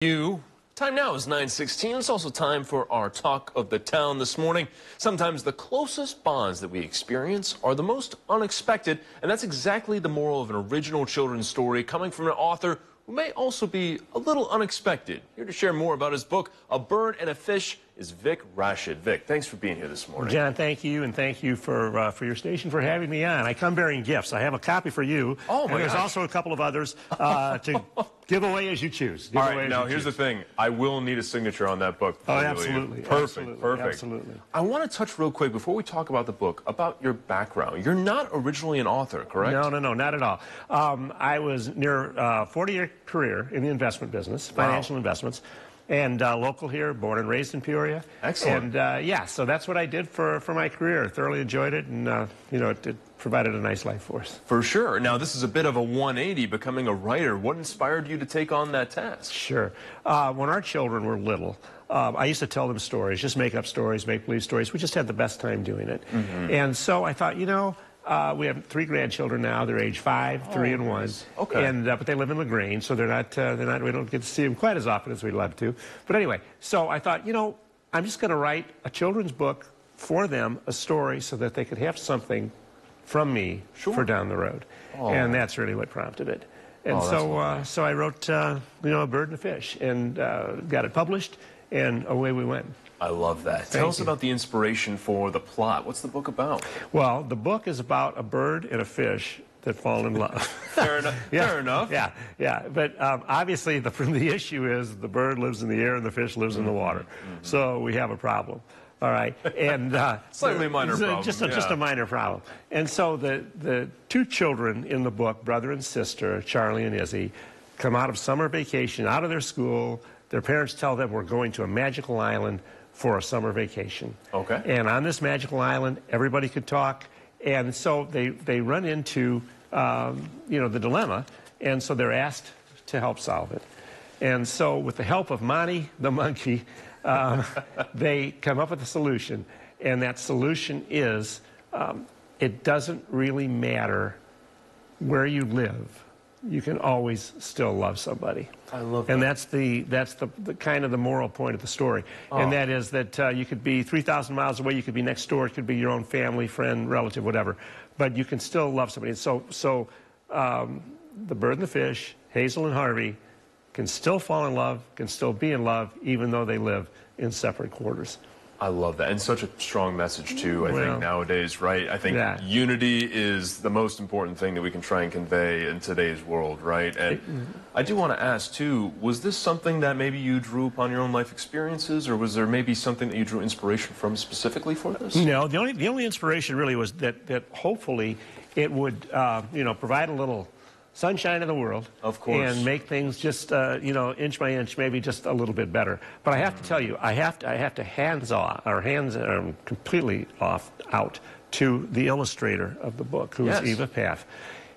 Time now is 9:16. It's also time for our talk of the town this morning. Sometimes the closest bonds that we experience are the most unexpected, and that's exactly the moral of an original children's story coming from an author who may also be a little unexpected. Here to share more about his book, A Bird and a Fish, is Vic Rashid. Vic, thanks for being here this morning. John, thank you, and thank you for your station for having me on. I come bearing gifts. I have a copy for you. Oh, my and there's gosh. also a couple of others to give away as you choose. All right, now here's the thing. I will need a signature on that book. Oh, absolutely. Perfect, absolutely, perfect. Absolutely. I want to touch real quick before we talk about the book, about your background. You're not originally an author, correct? No, not at all. I was near a 40-year career in the investment business, financial investments. And local here, born and raised in Peoria. Excellent. And yeah, so that's what I did for my career. Thoroughly enjoyed it, and it provided a nice life for us. For sure. Now, this is a bit of a 180, becoming a writer. What inspired you to take on that task? Sure. When our children were little, I used to tell them stories, just make up stories, make-believe stories. We just had the best time doing it. Mm-hmm. And so I thought, we have 3 grandchildren now. They're age 5, 3, and 1. Okay. And but they live in LaGrange, so they're not. We don't get to see them quite as often as we'd love to. But anyway, so I thought, I'm just going to write a children's book for them, a story, so that they could have something from me for down the road. Oh. And that's really what prompted it. And so I wrote, A Bird and a Fish, and got it published, and away we went. I love that. Tell us about the inspiration for the plot. What's the book about? Well, the book is about a bird and a fish that fall in love. Fair enough. Yeah, fair enough. Yeah. But obviously, the issue is the bird lives in the air and the fish lives in the water. Mm-hmm. So we have a problem. All right, and slightly minor problem. Just a minor problem. And so the 2 children in the book, brother and sister, Charlie and Izzy, come out of summer vacation, out of their school. Their parents tell them, we're going to a magical island for a summer vacation. Okay. And on this magical island, everybody could talk. And so they run into, the dilemma. And so they're asked to help solve it. And so with the help of Monty the monkey, they come up with a solution. And that solution is, it doesn't really matter where you live. You can always still love somebody. I love that. And that's the kind of the moral point of the story. Oh. And that is that you could be 3,000 miles away, you could be next door, it could be your own family, friend, relative, whatever. But you can still love somebody. So the bird and the fish, Hazel and Harvey, can still fall in love, can still be in love, even though they live in separate quarters. I love that. And such a strong message, too, I think, nowadays, right? I think unity is the most important thing that we can try and convey in today's world, right? And I do want to ask, too, was this something that maybe you drew upon your own life experiences, or was there maybe something that you drew inspiration from specifically for this? No, the only inspiration really was that hopefully it would, provide a little sunshine in the world, of course, and make things just inch by inch, maybe just a little bit better. But I have to tell you, I have to hands completely out to the illustrator of the book, who is Eva Paff.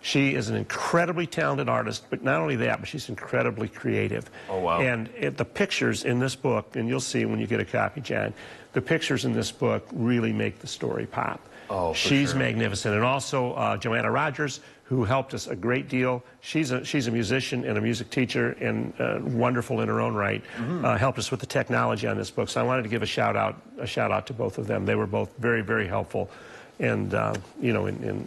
She is an incredibly talented artist, but not only that, but she's incredibly creative. Oh, wow. And the pictures in this book, and you'll see when you get a copy, John, the pictures in this book really make the story pop. Oh, she's magnificent. And also Joanna Rogers, who helped us a great deal. She's a musician and a music teacher, and wonderful in her own right. Helped us with the technology on this book. So I wanted to give a shout out to both of them. They were both very, very helpful, and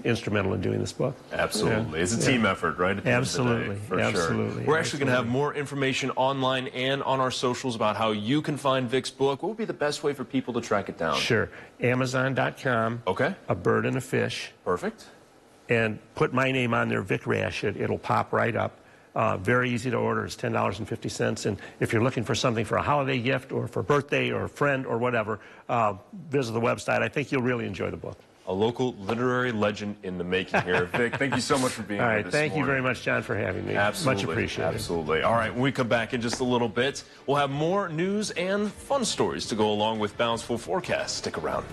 instrumental in doing this book. Absolutely. It's a team effort, right? Absolutely. For sure. We're actually going to have more information online and on our socials about how you can find Vic's book. What would be the best way for people to track it down? Sure. Amazon.com. Okay. A Bird and a Fish. Perfect. And put my name on there, Vic Rashid. It'll pop right up. Very easy to order. It's $10.50. And if you're looking for something for a holiday gift or for a birthday or a friend or whatever, visit the website. I think you'll really enjoy the book. A local literary legend in the making here. Vic, thank you so much for being here this morning. Thank you very much, John, for having me. Absolutely. Much appreciated. Absolutely. All right, when we come back in just a little bit, we'll have more news and fun stories to go along with Bountiful Forecast. Stick around.